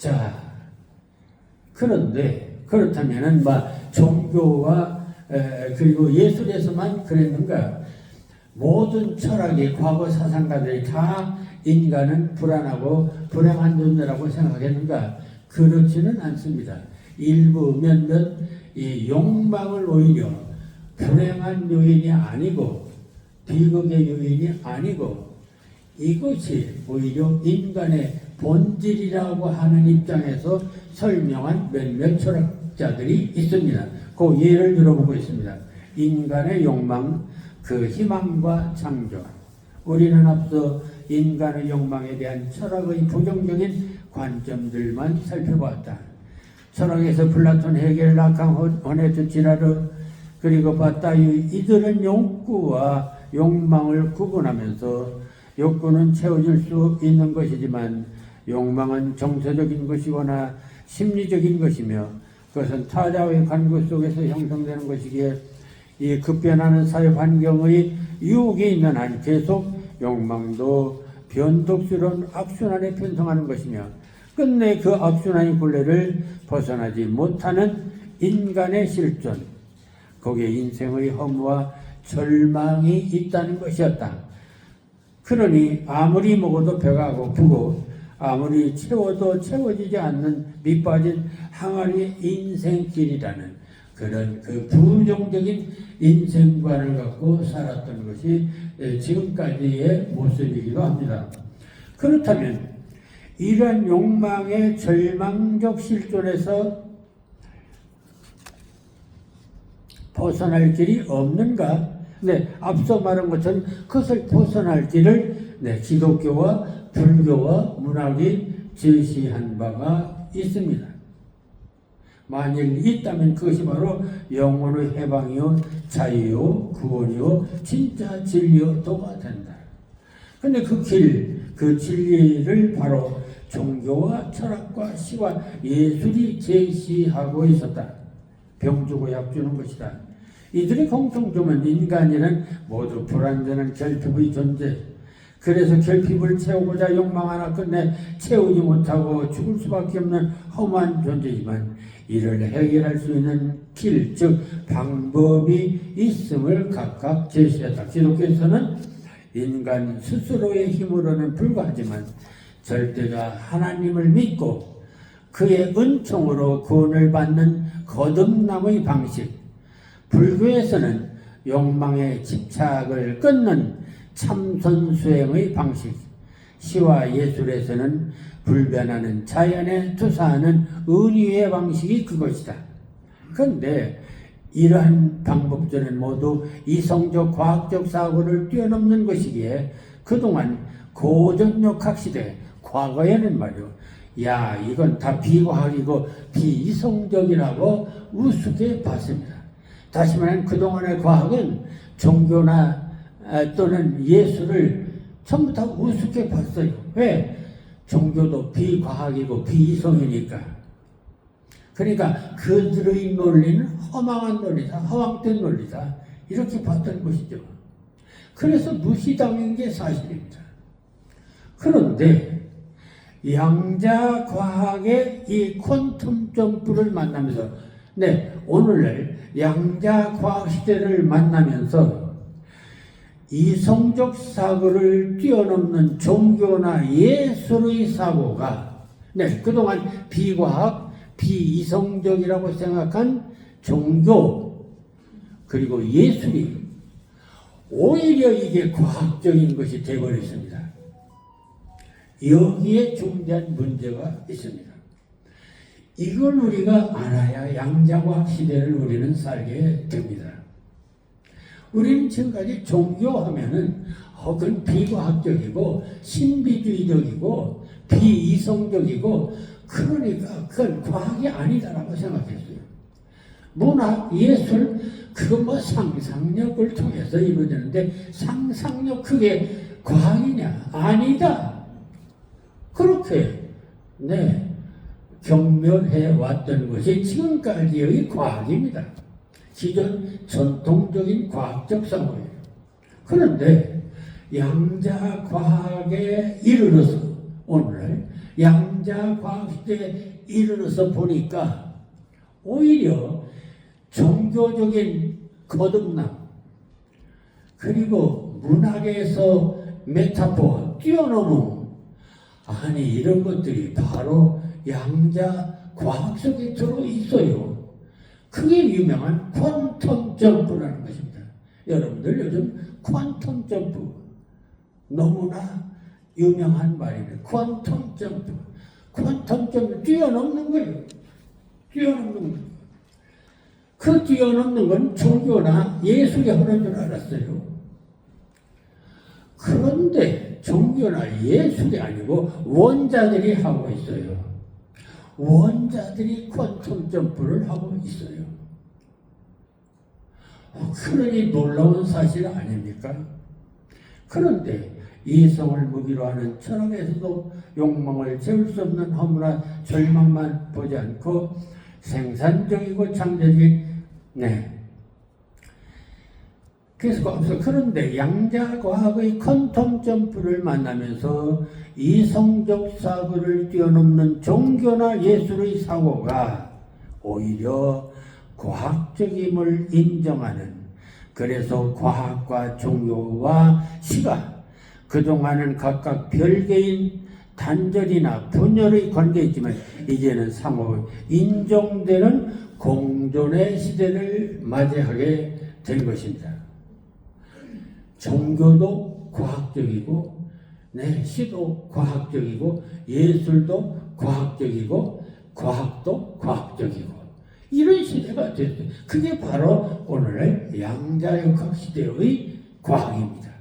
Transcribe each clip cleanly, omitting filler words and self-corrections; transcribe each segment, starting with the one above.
자, 그런데 그렇다면은 종교와 그리고 예술에서만 그랬는가? 모든 철학의 과거 사상가들이 다 인간은 불안하고 불행한 존재라고 생각했는가? 그렇지는 않습니다. 일부 몇몇 이 욕망을 오히려 불행한 요인이 아니고 비극의 요인이 아니고 이것이 오히려 인간의 본질이라고 하는 입장에서 설명한 몇몇 철학자들이 있습니다. 그 예를 들어보고 있습니다. 인간의 욕망, 그 희망과 창조. 우리는 앞서 인간의 욕망에 대한 철학의 부정적인 관점들만 살펴보았다. 철학에서 플라톤, 헤겔, 라칸, 호네트, 지라르 그리고 바타유 이들은 욕구와 욕망을 구분하면서 욕구는 채워질 수 있는 것이지만 욕망은 정서적인 것이거나 심리적인 것이며 그것은 타자의 간구 속에서 형성되는 것이기에 이 급변하는 사회 환경의 유혹이 있는 한 계속 욕망도 변덕스러운 악순환에 편성하는 것이며 끝내 그 악순환의 굴레를 벗어나지 못하는 인간의 실존, 거기에 인생의 허무와 절망이 있다는 것이었다. 그러니 아무리 먹어도 배가 고프고 아무리 채워도 채워지지 않는 밑빠진 항아리의 인생길이라는 그런 그 부정적인 인생관을 갖고 살았던 것이 지금까지의 모습이기도 합니다. 그렇다면 이러한 욕망의 절망적 실존에서 벗어날 길이 없는가? 네, 앞서 말한 것처럼 그것을 벗어날 길을 기독교와 불교와 문학이 제시한 바가 있습니다. 만일 있다면 그것이 바로 영혼의 해방이요, 자유요, 구원이요, 진짜 진리요도가 된다. 근데 그 길, 그 진리를 바로 종교와 철학과 시와 예술이 제시하고 있었다. 병 주고 약 주는 것이다. 이들의 공통점은 인간이란 모두 불완전한 결핍의 존재. 그래서 결핍을 채우고자 욕망하나 끝내 채우지 못하고 죽을 수밖에 없는 험한 존재지만 이를 해결할 수 있는 길, 즉 방법이 있음을 각각 제시했다. 기독교에서는 인간 스스로의 힘으로는 불가하지만 절대가 하나님을 믿고 그의 은총으로 구원을 받는 거듭남의 방식, 불교에서는 욕망의 집착을 끊는 참선수행의 방식, 시와 예술에서는 불변하는 자연에 투사하는 은유의 방식이 그것이다. 그런데 이러한 방법들은 모두 이성적 과학적 사고를 뛰어넘는 것이기에 그동안 고전역학 시대, 과거에는 말이요, 야 이건 다 비과학이고 비이성적이라고 우습게 봤습니다. 다시 말하면 그동안의 과학은 종교나 또는 예술을 전부 다 우습게 봤어요. 왜? 종교도 비과학이고 비이성이니까. 그러니까 그들의 논리는 허망한 논리다, 허황된 논리다, 이렇게 봤던 것이죠. 그래서 무시당한 게 사실입니다. 그런데 양자 과학의 이 퀀텀 점프를 만나면서, 오늘날 양자 과학 시대를 만나면서 이성적 사고를 뛰어넘는 종교나 예술의 사고가 그동안 비과학, 비이성적이라고 생각한 종교 그리고 예술이 오히려 이게 과학적인 것이 되어버렸습니다. 여기에 중대한 문제가 있습니다. 이걸 우리가 알아야 양자과학 시대를 우리는 살게 됩니다. 우리는 지금까지 종교하면은 그건 비과학적이고 신비주의적이고 비이성적이고 그러니까 그건 과학이 아니다라고 생각했어요. 문학, 예술 그건 상상력을 통해서 이루어지는데 상상력 그게 과학이냐? 아니다. 그렇게 경멸해 왔던 것이 지금까지의 과학입니다. 기존 전통적인 과학적 사고예요. 그런데 양자 과학에 이르러서 오늘날 양자과학시대에 이르러서 보니까 오히려 종교적인 거듭남 그리고 문학에서 메타포 뛰어넘은 아니 이런 것들이 바로 양자과학 속에 들어있어요. 그게 유명한 퀀텀 점프라는 것입니다. 여러분들 요즘 퀀텀 점프 너무나 유명한 말입니다. 퀀텀 점프. 퀀텀 점프 뛰어넘는 거예요. 뛰어넘는 거예요. 그 뛰어넘는 건 종교나 예술이 하는 줄 알았어요. 그런데 종교나 예술이 아니고 원자들이 하고 있어요. 원자들이 퀀텀 점프를 하고 있어요. 그러니 놀라운 사실 아닙니까? 그런데 이성을 무기로 하는 철학에서도 욕망을 채울 수 없는 허무나 절망만 보지 않고 생산적이고 창조적인 그런데 양자과학의 퀀텀 점프를 만나면서 이성적 사고를 뛰어넘는 종교나 예술의 사고가 오히려 과학적임을 인정하는 그래서 과학과 종교와 시가 그동안은 각각 별개인 단절이나 분열의 관계였지만 이제는 상호 인정되는 공존의 시대를 맞이하게 된 것입니다. 종교도 과학적이고 시도 과학적이고 예술도 과학적이고 과학도 과학적이고 이런 시대가 됐어요. 그게 바로 오늘의 양자역학 시대의 과학입니다.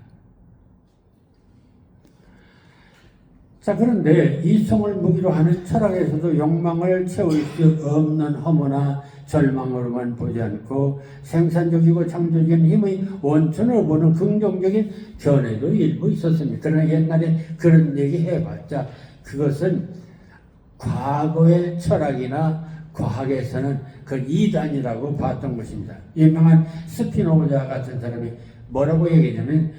자, 그런데 이성을 무기로 하는 철학에서도 욕망을 채울 수 없는 허무나 절망으로만 보지 않고 생산적이고 창조적인 힘의 원천으로 보는 긍정적인 견해도 일부 있었습니다. 그러나 옛날에 그런 얘기 해봤자 그것은 과거의 철학이나 과학에서는 그 이단이라고 봤던 것입니다. 유명한 스피노자 같은 사람이 뭐라고 얘기하냐면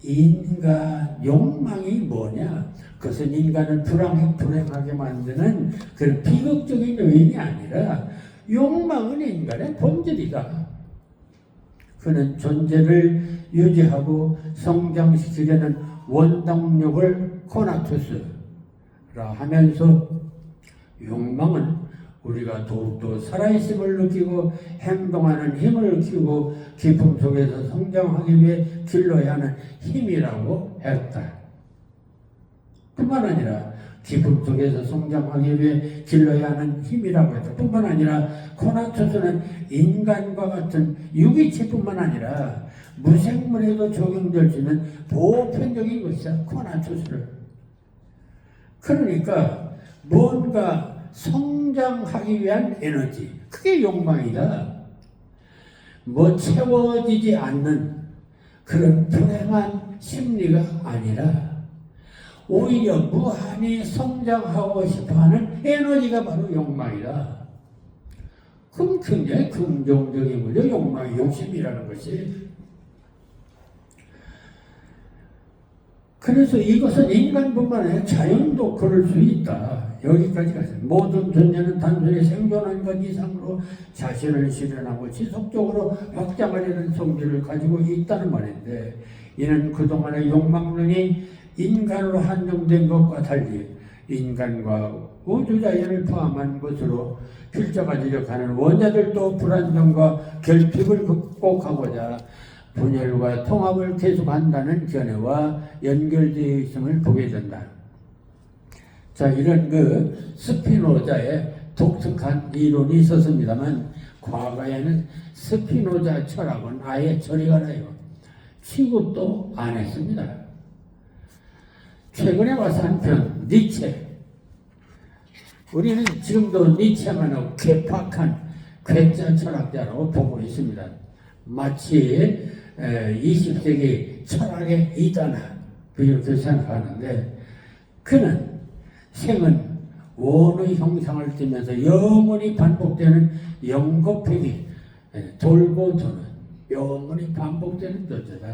인간 욕망이 뭐냐? 그것은 인간을 불행하게 만드는 그런 비극적인 요인이 아니라 욕망은 인간의 본질이다. 그는 존재를 유지하고 성장시키려는 원동력을 코나투스라 하면서 욕망은 우리가 더욱더 살아있음을 느끼고 행동하는 힘을 키우고 기쁨 속에서 성장하기 위해 길러야 하는 힘이라고 했다. 뿐만 아니라 기쁨 속에서 성장하기 위해 길러야 하는 힘이라고 했다. 뿐만 아니라 코나투스는 인간과 같은 유기체뿐만 아니라 무생물에도 적용될 수 있는 보편적인 것이다. 코나투스를. 그러니까 뭔가 성장하기 위한 에너지, 그게 욕망이다. 뭐 채워지지 않는 그런 불행한 심리가 아니라 오히려 무한히 성장하고 싶어하는 에너지가 바로 욕망이다. 그럼 굉장히 긍정적인 거죠. 욕망이 욕심이라는 것이. 그래서 이것은 인간뿐만 아니라 자연도 그럴 수 있다. 여기까지 가세요. 모든 존재는 단순히 생존하는 것 이상으로 자신을 실현하고 지속적으로 확장하려는 성질을 가지고 있다는 말인데 이는 그동안의 욕망론이 인간으로 한정된 것과 달리 인간과 우주자연을 포함한 것으로 필적하지려 하는 원자들도 불안정과 결핍을 극복하고자 분열과 통합을 계속한다는 견해와 연결되어 있음을 보게 된다. 자, 이런 그 스피노자의 독특한 이론이 있었습니다만 과거에는 스피노자 철학은 아예 저리가 나요. 취급도 안 했습니다. 최근에 와서 한편 니체. 우리는 지금도 니체만하고 괴팍한 괴짜 철학자라고 보고 있습니다. 마치 20세기 철학의 이단아 이렇게 생각하는데 그는 생은 원의 형상을 띠면서 영원히 반복되는 영겁회기 돌고 도는 영원히 반복되는 존재다.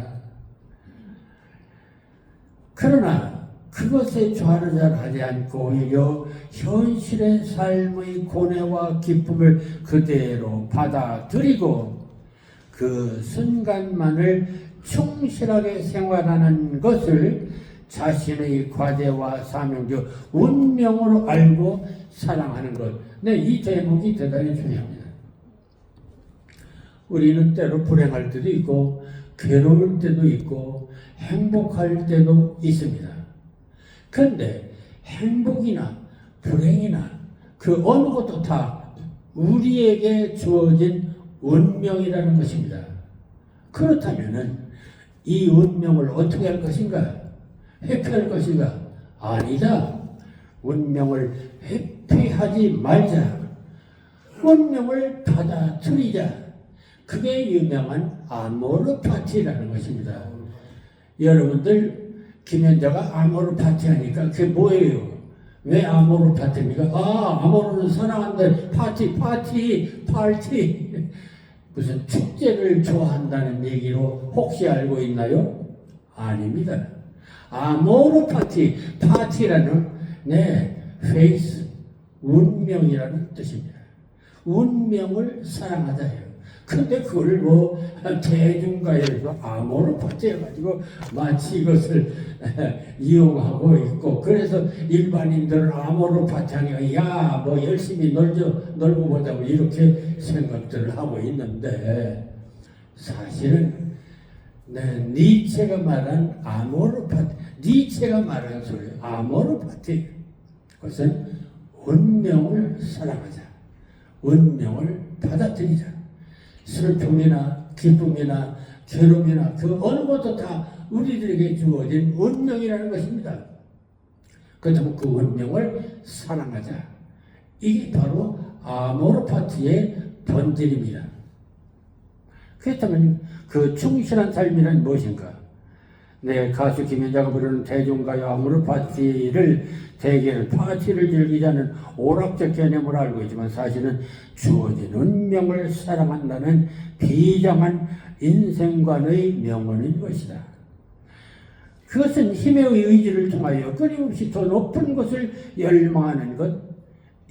그러나 그 그것에 좌르자하지 않고 오히려 현실의 삶의 고뇌와 기쁨을 그대로 받아들이고 그 순간만을 충실하게 생활하는 것을 자신의 과제와 사명, 즉 운명으로 알고 사랑하는 것. 네, 이 제목이 대단히 중요합니다. 우리는 때로 불행할 때도 있고 괴로울 때도 있고 행복할 때도 있습니다. 그런데 행복이나 불행이나 그 어느 것도 다 우리에게 주어진 운명이라는 것입니다. 그렇다면은 이 운명을 어떻게 할 것인가? 회피할 것인가? 아니다. 운명을 회피하지 말자. 운명을 받아들이자. 그게 유명한 아모르 파티라는 것입니다. 여러분들 김현자가 아모르 파티 하니까 그게 뭐예요? 왜 아모르 파티입니까? 아모르는 사랑한다. 파티. 무슨 축제를 좋아한다는 얘기로 혹시 알고 있나요? 아닙니다. 아모르 파티라는 페이스, 운명이라는 뜻입니다. 운명을 사랑하자예요. 근데 그걸 대중가에서 아모르 파티 해가지고 마치 이것을 이용하고 있고, 그래서 일반인들은 아모르 파티 하니까 열심히 놀고 보자고 이렇게 생각들을 하고 있는데, 사실은 니체가 말한 아모르 파티, 니체가 말한 소리예요. 아모르 파티. 그것은 운명을 사랑하자. 운명을 받아들이자. 슬픔이나 기쁨이나 괴로움이나 그 어느 것도 다 우리들에게 주어진 운명이라는 것입니다. 그렇다면 그 운명을 사랑하자. 이게 바로 아모르 파티의 본질입니다. 그렇다면 그 충실한 삶이란 무엇인가? 가수 김현자가 부르는 대중가요 아모르 파티를 대개는 파티를 즐기자는 오락적 개념으로 알고 있지만, 사실은 주어진 운명을 사랑한다는 비장한 인생관의 명언인 것이다. 그것은 힘의 의지를 통하여 끊임없이 더 높은 것을 열망하는 것,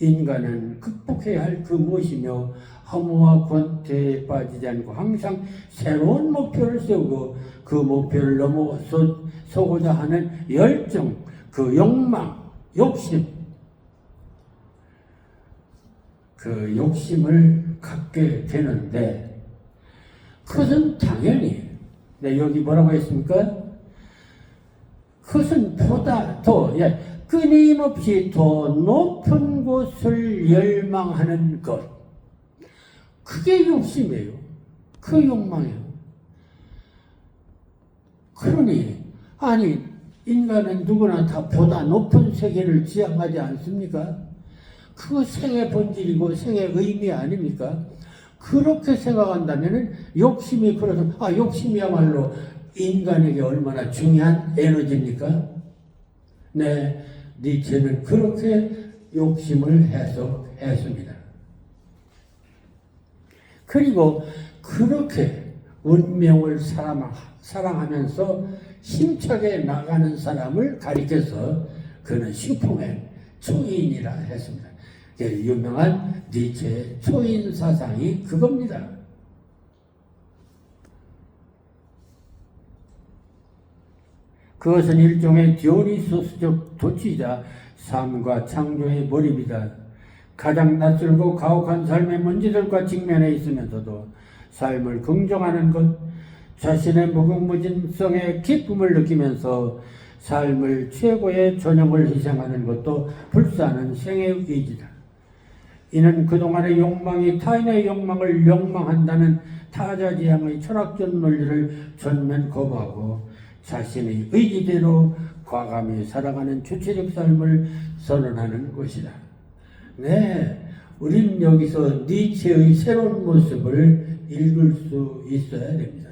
인간은 극복해야 할 그 무엇이며 허무와 권태에 빠지지 않고 항상 새로운 목표를 세우고 그 목표를 넘어서고자 하는 열정, 그 욕망, 욕심, 그 욕심을 갖게 되는데, 그것은 당연히 여기 뭐라고 했습니까? 그것은 보다 더 끊임없이 더 높은 곳을 열망하는 것, 그게 욕심이에요. 그 욕망이에요. 그러니 인간은 누구나 다 보다 높은 세계를 지향하지 않습니까? 그거 생의 본질이고 생의 의미 아닙니까? 그렇게 생각한다면 욕심이, 그래서 욕심이야말로 인간에게 얼마나 중요한 에너지입니까? 니체는 그렇게 욕심을 해석했습니다. 그리고 그렇게 운명을 사랑하면서 힘차게 나가는 사람을 가리켜서 그는 슈퍼맨, 초인이라 했습니다. 유명한 니체의 초인 사상이 그겁니다. 그것은 일종의 디오니소스적 도취자 삶과 창조의 몰입이다. 가장 낯설고 가혹한 삶의 문제들과 직면해 있으면서도 삶을 긍정하는 것, 자신의 무궁무진성의 기쁨을 느끼면서 삶을 최고의 전형을 희생하는 것도 불사는 생의 의지다. 이는 그동안의 욕망이 타인의 욕망을 욕망한다는 타자지향의 철학적 논리를 전면 거부하고 자신의 의지대로 과감히 살아가는 주체적 삶을 선언하는 것이다. 우리는 여기서 니체의 새로운 모습을 읽을 수 있어야 됩니다.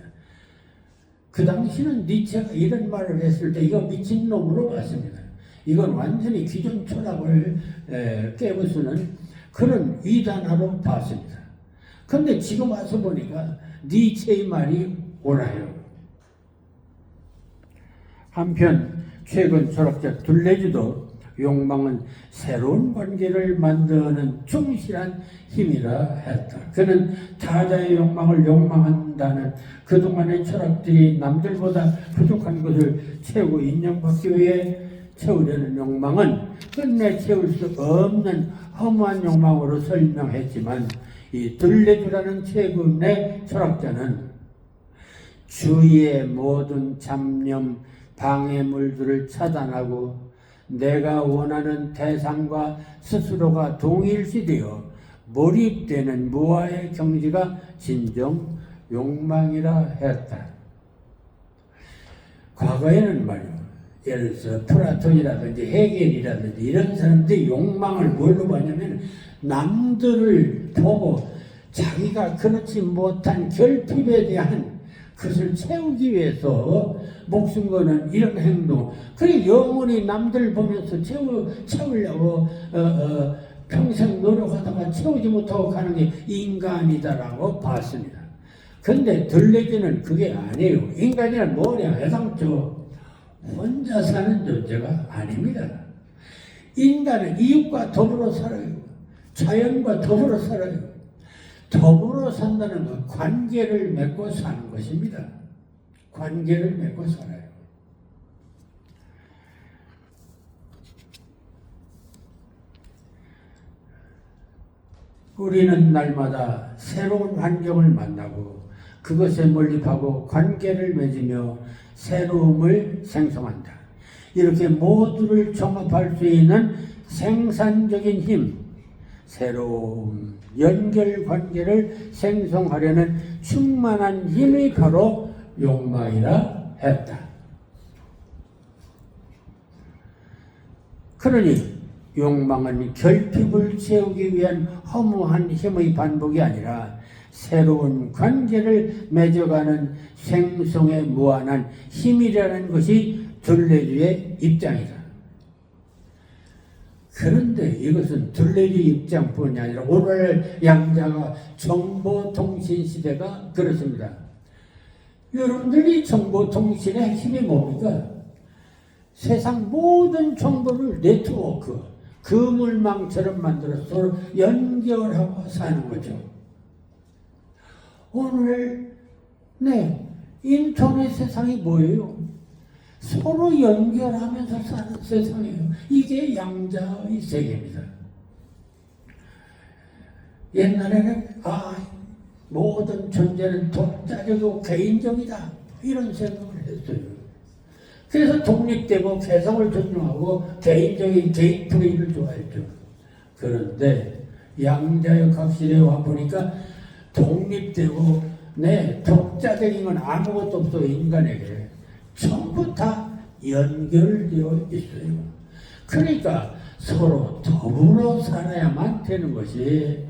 그 당시는 니체가 이런 말을 했을 때 이거 미친놈으로 봤습니다. 이건 완전히 기존 철학을 깨부수는 그런 위단화로 봤습니다. 그런데 지금 와서 보니까 니체의 말이 옳아요. 한편 최근 철학자 둘레주도 욕망은 새로운 관계를 만드는 충실한 힘이라 했다. 그는 타자의 욕망을 욕망한다는 그동안의 철학들이 남들보다 부족한 것을 채우고 인정받기 위해 채우려는 욕망은 끝내 채울 수 없는 허무한 욕망으로 설명했지만, 이 둘레주라는 최근의 철학자는 주위의 모든 잡념, 방해물들을 차단하고 내가 원하는 대상과 스스로가 동일시되어 몰입되는 무아의 경지가 진정 욕망이라 했다. 과거에는 말이요, 예를 들어서 플라톤이라든지 헤겔이라든지 이런 사람들이 욕망을 뭘로 봤냐면 남들을 보고 자기가 그렇지 못한 결핍에 대한 그것을 채우기 위해서 목숨 거는 이런 행동, 그래 영원히 남들 보면서 채우려고 평생 노력하다가 채우지 못하고 가는 게 인간이다라고 봤습니다. 근데 들레주는 그게 아니에요. 인간이란 뭐냐? 해상적 혼자 사는 존재가 아닙니다. 인간은 이웃과 더불어 살아요. 자연과 더불어 살아요. 더불어 산다는 건 관계를 맺고 사는 것입니다. 관계를 맺고 살아요. 우리는 날마다 새로운 환경을 만나고 그것에 몰입하고 관계를 맺으며 새로움을 생성한다. 이렇게 모두를 종합할 수 있는 생산적인 힘, 새로운 연결관계를 생성하려는 충만한 힘이 바로 욕망이라 했다. 그러니 욕망은 결핍을 채우기 위한 허무한 힘의 반복이 아니라 새로운 관계를 맺어가는 생성에 무한한 힘이라는 것이 둘레주의 입장이다. 그런데 이것은 둘레주 입장뿐이 아니라 오늘 양자가 정보통신 시대가 그렇습니다. 여러분들이 정보통신의 핵심이 뭡니까? 세상 모든 정보를 네트워크, 그물망처럼 만들어서 서로 연결하고 사는 거죠. 오늘 인터넷 세상이 뭐예요? 서로 연결하면서 사는 세상이에요. 이게 양자의 세계입니다. 옛날에는 모든 존재는 독자적이고 개인적이다 이런 생각을 했어요. 그래서 독립되고 개성을 존중하고 개인적인 개인 플레이를 좋아했죠. 그런데 양자의 각실에 와보니까 독립되고 독자적인 건 아무것도 없어요. 인간에게 전부 다 연결되어 있어요. 그러니까 서로 더불어 살아야만 되는 것이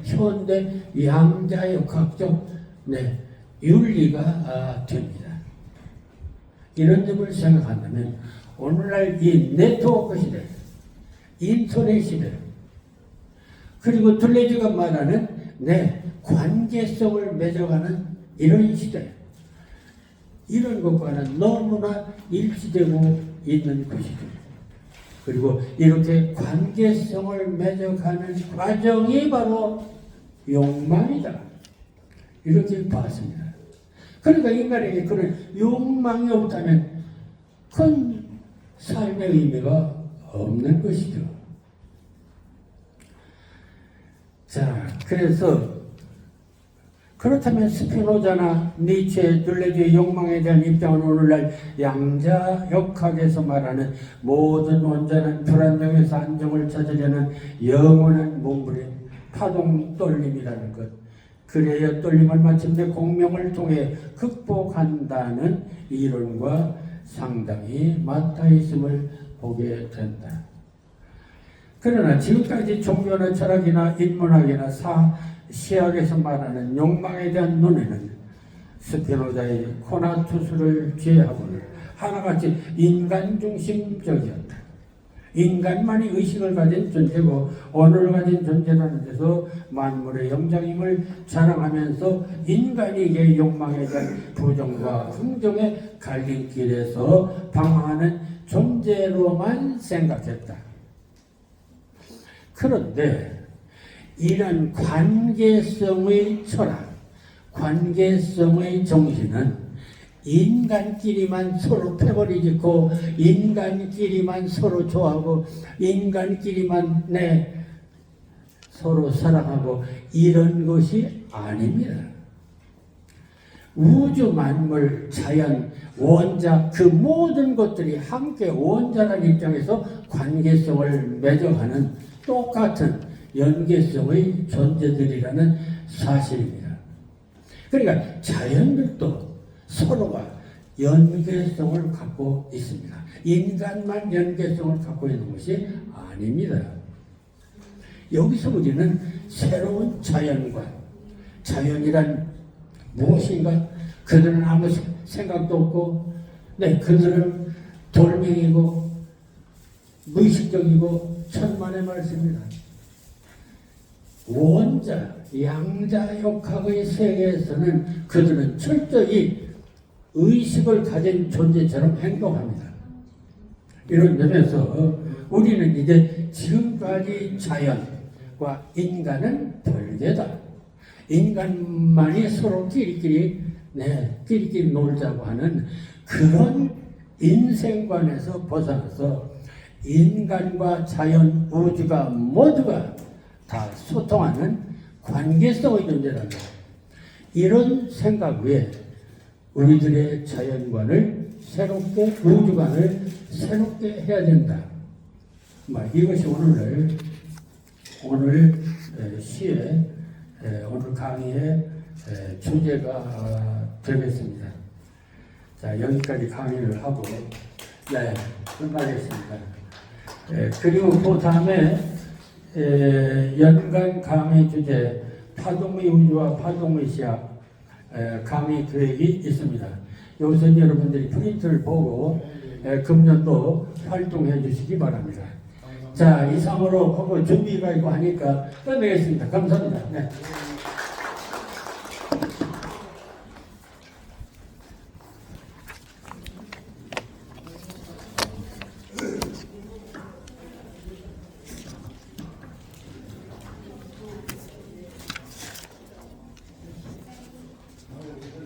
현대 양자역학적 윤리가 됩니다. 이런 점을 생각한다면 오늘날 이 네트워크 시대, 인터넷 시대, 그리고 둘레주가 말하는 관계성을 맺어가는 이런 시대, 이런 것과는 너무나 일치되고 있는 것이죠. 그리고 이렇게 관계성을 맺어가는 과정이 바로 욕망이다. 이렇게 봤습니다. 그러니까 인간에게 그런 욕망이 없다면 큰 삶의 의미가 없는 것이죠. 자, 그래서 그렇다면 스피노자나 니체, 둘레주의 욕망에 대한 입장은 오늘날 양자역학에서 말하는 모든 온전한 불안정에서 안정을 찾으려는 영원한 몸부림, 파동 떨림이라는 것. 그래야 떨림을 마침내 공명을 통해 극복한다는 이론과 상당히 맞닿아 있음을 보게 된다. 그러나 지금까지 종교나 철학이나 인문학이나 시학에서 말하는 욕망에 대한 논의는 스피노자의 코나투스를 제외하고는 하나같이 인간중심적이었다. 인간만이 의식을 가진 존재고 언어를 가진 존재라는 데서 만물의 영장임을 자랑하면서 인간에게 욕망에 대한 부정과 긍정의 갈림길에서 방황하는 존재로만 생각했다. 그런데 이런 관계성의 철학, 관계성의 정신은 인간끼리만 서로 패거리 짓고 인간끼리만 서로 좋아하고 인간끼리만 서로 사랑하고 이런 것이 아닙니다. 우주 만물 자연 원자 그 모든 것들이 함께 원자라는 입장에서 관계성을 맺어가는 똑같은 연계성의 존재들이라는 사실입니다. 그러니까 자연들도 서로가 연계성을 갖고 있습니다. 인간만 연계성을 갖고 있는 것이 아닙니다. 여기서 우리는 새로운 자연과 자연이란 무엇인가? 그들은 아무 생각도 없고, 그들은 돌멩이고 무의식적이고 천만의 말씀입니다. 원자, 양자역학의 세계에서는 그들은 철저히 의식을 가진 존재처럼 행동합니다. 이런 면에서 우리는 이제 지금까지 자연과 인간은 별개다. 인간만이 서로 끼리끼리 놀자고 하는 그런 인생관에서 벗어나서 인간과 자연, 우주가 모두가 다 소통하는 관계성의 존재란다. 이런 생각 외에 우리들의 자연관을 새롭게, 우주관을 새롭게 해야 된다. 이것이 오늘 시의 오늘 강의의 주제가 되겠습니다. 자, 여기까지 강의를 하고 끝나겠습니다. 그리고 그 다음에 연간 강의 주제 파동의 우주와 파동의 시학 강의 계획이 있습니다. 여기서 여러분들이 프린트를 보고 금년도 활동해 주시기 바랍니다. 자, 이상으로 그거 준비가 있고 하니까 끝내겠습니다. 감사합니다.